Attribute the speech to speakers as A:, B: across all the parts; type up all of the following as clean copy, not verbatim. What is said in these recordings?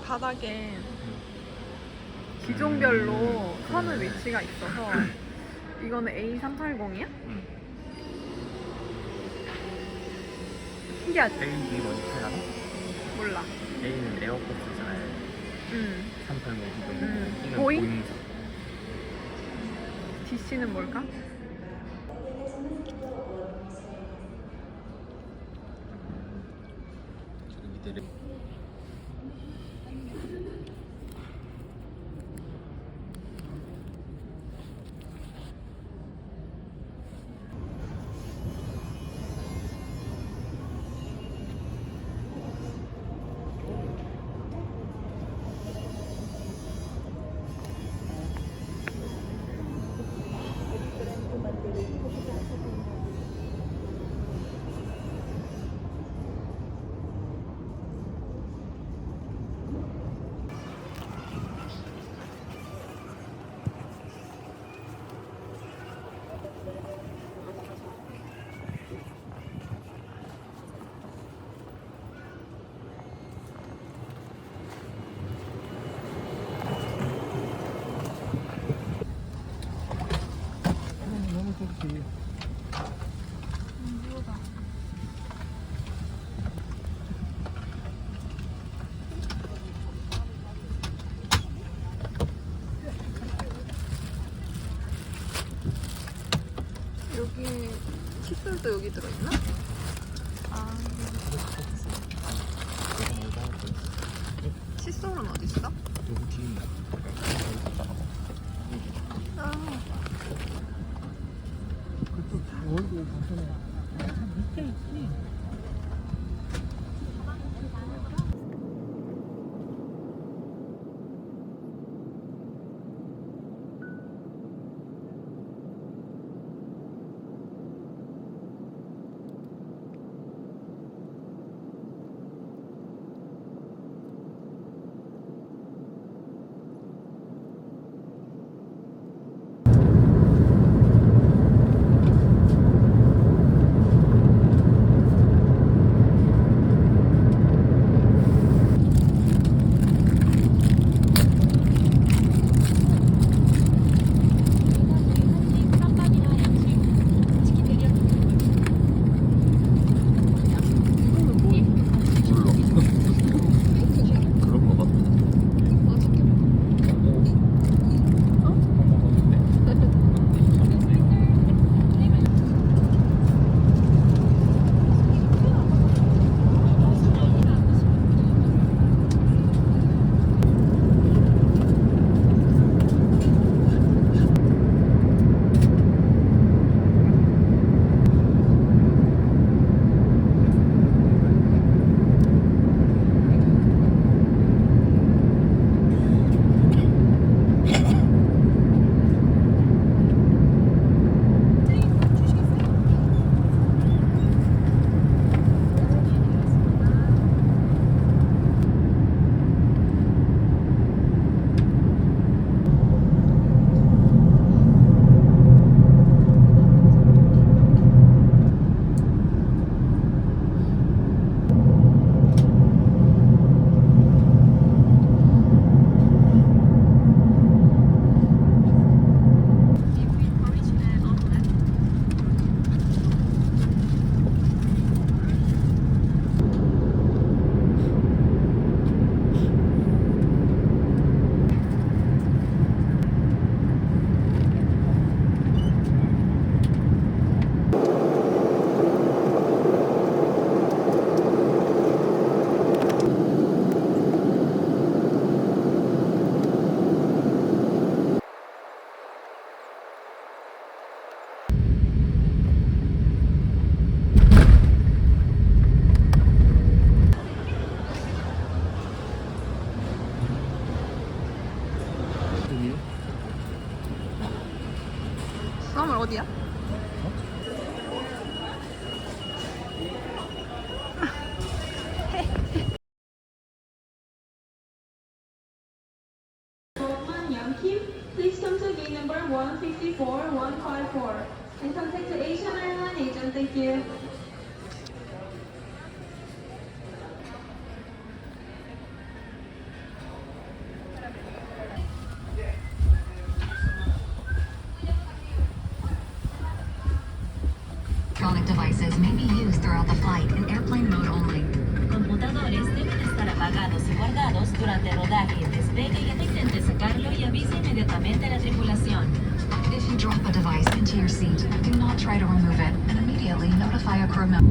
A: 바닥에 기종별로 선의 위치가 있어서 이거는 A380이야? 신기하지?
B: A, B 뭔지 잘 알아?
A: 몰라.
B: A는 에어포스잖아요. 380 기종. B는
A: 보잉?
B: 보잉사.
A: DC는 뭘까?
B: 이들을 너무 좋지.
A: 여기 칫솔도 여기 들어있나? 아, 칫솔은 어디 있어?
B: 여기 뒤에 있나?
A: 아,
B: 그쪽 얼굴 가서는 밑에 있지.
A: 수험을 어디야?
C: Kim, please come to gate number 154-154 and contact the Asian Airline agent. Thank you.
D: may be used throughout the flight in airplane mode only.
E: Computadores deben estar apagados y guardados durante rodaje, despegue y intente sacarlo y avise inmediatamente a la tripulación.
D: If you drop a device into your seat, do not try to remove it and immediately notify a crew member.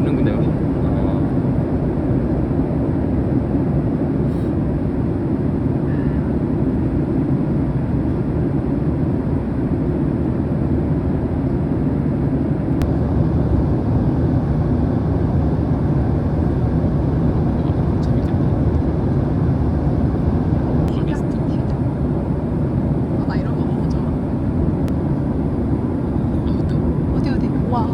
B: 이런 거 내가
A: 나 이런 거 너무 좋아. 어디 어디? 와.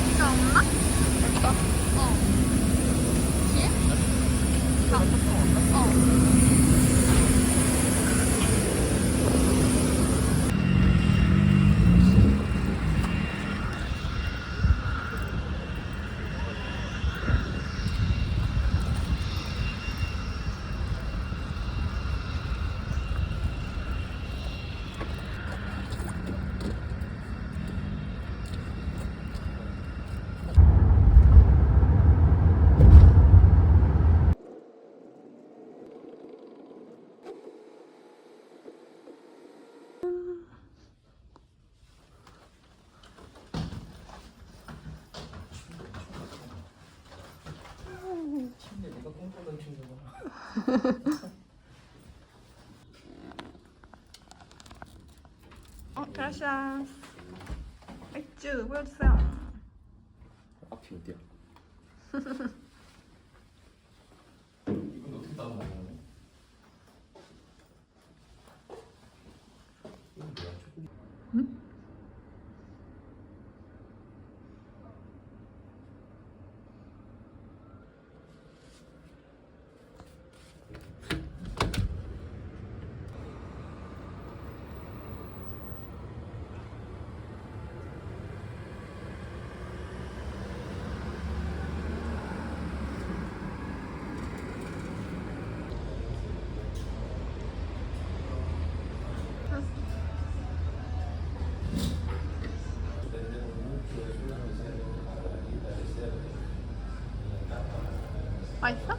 A: 진짜 없나? 없다. 어. 뒤에?
B: 침대 내가 꿈꾸던 친구가
A: gracias. 맥주 보여주세요.
B: 앞이 어디야? 이건 어떻게 따로 먹는 거야? 이건 뭐야? 초콜릿?
A: 맛있어?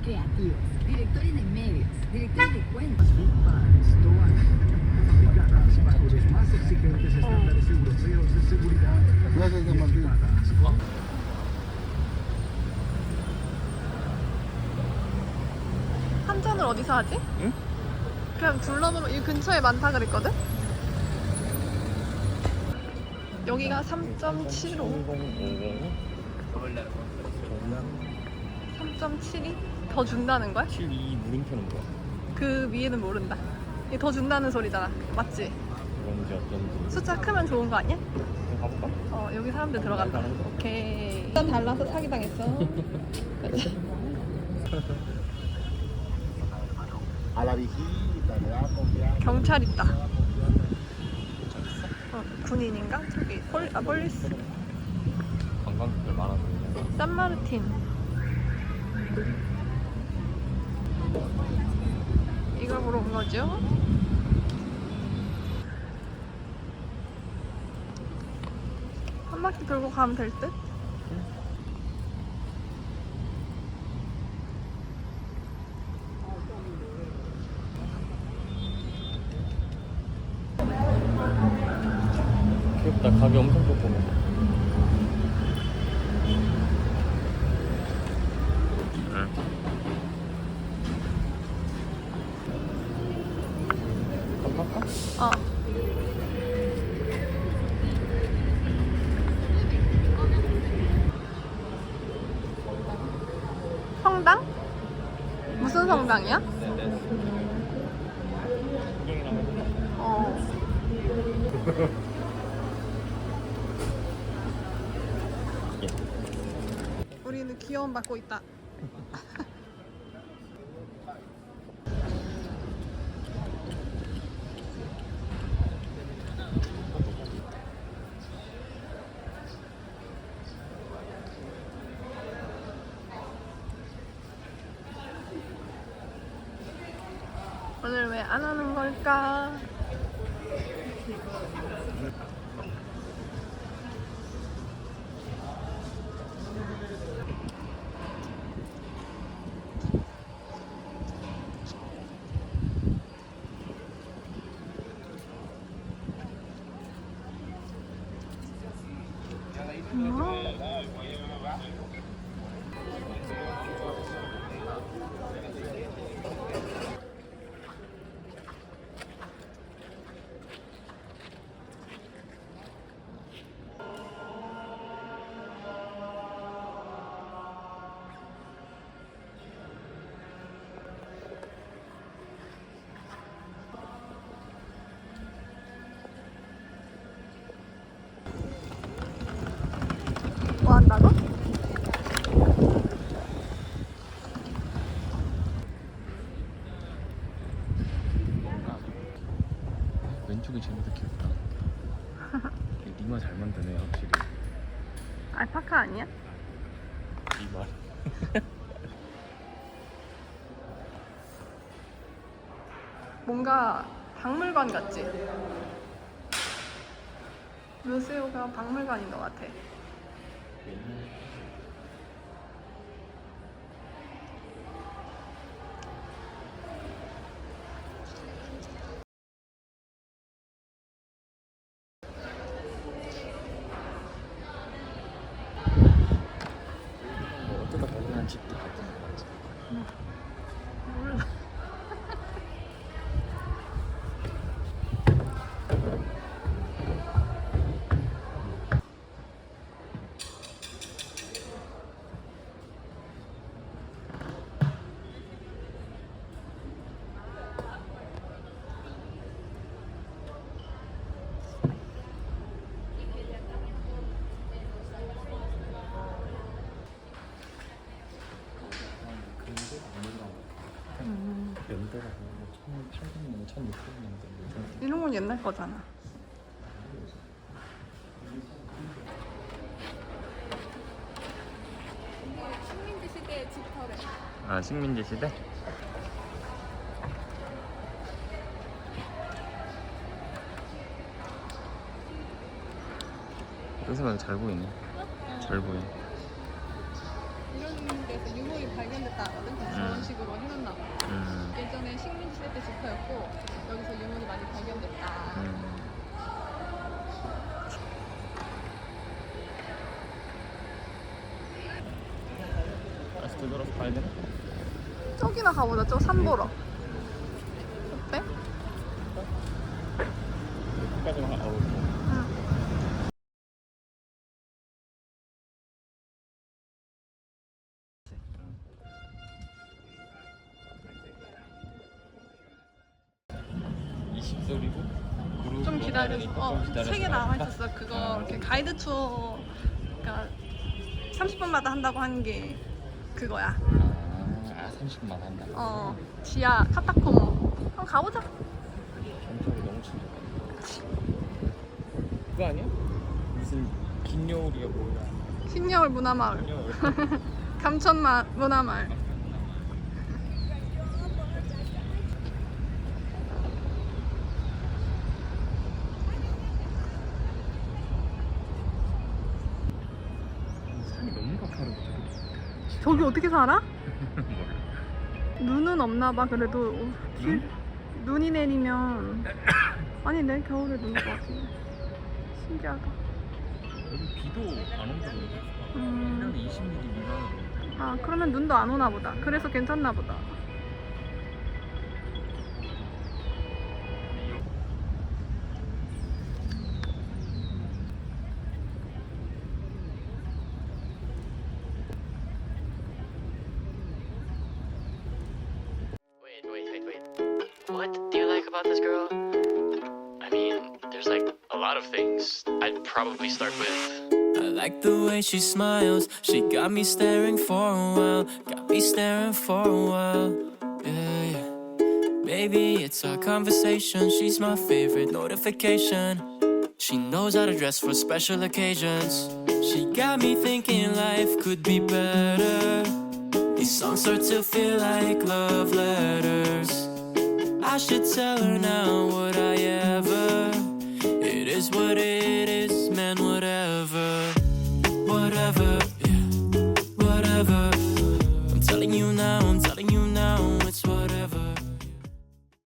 F: Creativos, directores de medios, directores de cuentos.
G: Bajo los más exigentes estándares europeos de seguridad.
A: 한전을 어디서 하지? 응? 그냥 둘러보면 이 근처에 많다 그랬거든? 여기가 3.75 3.72? 더 준다는 거야?
B: 72 물음표는 뭐야?
A: 그 위에는 모른다. 이게 더 준다는 소리잖아. 맞지?
B: 그런지 어쩐지.
A: 숫자 크면 좋은 거 아니야?
B: 그럼 가볼까?
A: 여기 사람들 들어간다. 오케이. 숫자 달라서 사기당했어. 경찰 있다. 군인인가? 저기 폴리스.
B: 관광객들 많아서 그냥.
A: 산마르틴. 이걸 보러 온 거죠? 한 바퀴 돌고 가면 될 듯?
B: 귀엽다. 가게 엄청 조그매.
A: 어. 성당? 무슨 성당이야? 어. 우리는 귀여움 받고 있다. 오늘 왜 안 오는 걸까? 뭐 한다고?
B: 왼쪽이 제일 더 귀엽다. 니마 잘 만드네 확실히.
A: 알파카 아니야?
B: 이 말.
A: 뭔가 박물관 같지? 묘세오가 박물관인 것 같아.
B: 어쩌다 발견한 집도 같은 거 같지.
A: 몰라.
B: 근데 연대가 뭐 1800년, 1600년대
A: 이런 건 옛날 거잖아. 식민지 시대의 집터래.
B: 아, 식민지 시대? 여기서 잘 보이네. 잘 보여.
A: 이런 데서 유물이 발견됐다 하거든. 그래서 저런 식으로 해놨나 봐. 예전에 식민지 시대 때 집터였고 여기서 유물이 많이 발견됐다.
B: 다시 되돌아서 가야 되나?
A: 저기나 가보자. 저 산 보러. 어때?
B: 여기까지만 가고.
A: 좀 기다려서 책에 나와 있었어. 그거 이렇게 가이드 투어 그러니까 30분마다 한다고 하는 게 그거야.
B: 아, 30분만 한다.
A: 지하 카타콤. 한번 가보자.
B: 경찰이 너무 친절해. 그거 아니야? 무슨 긴 여울이야 뭐야?
A: 흰여울 문화마을.
B: 긴 여울.
A: 감천마 문화마을.
B: 산이 너무 가파르다.
A: 저기 어떻게 살아? 눈은 없나 봐. 그래도 눈이 내리면 아니 내일 겨울에 눈 올 것 같은데. 신기하다.
B: 여기 비도 안 온다고 그러지? 1년에 20mm 미만으로.
A: 아 그러면 눈도 안 오나 보다. 그래서 괜찮나 보다.
H: Wait. What do you like about this girl? I mean, there's like a lot of things. I'd probably start with.
I: I like the way she smiles. She got me staring for a while. Got me staring for a while. Yeah. Maybe it's our conversation. She's my favorite notification. She knows how to dress for special occasions. She got me thinking life could be better. These songs start to feel like love letters. I should tell her now, would I ever? It is what it is, man, whatever. Whatever, yeah, whatever. I'm telling you now, it's what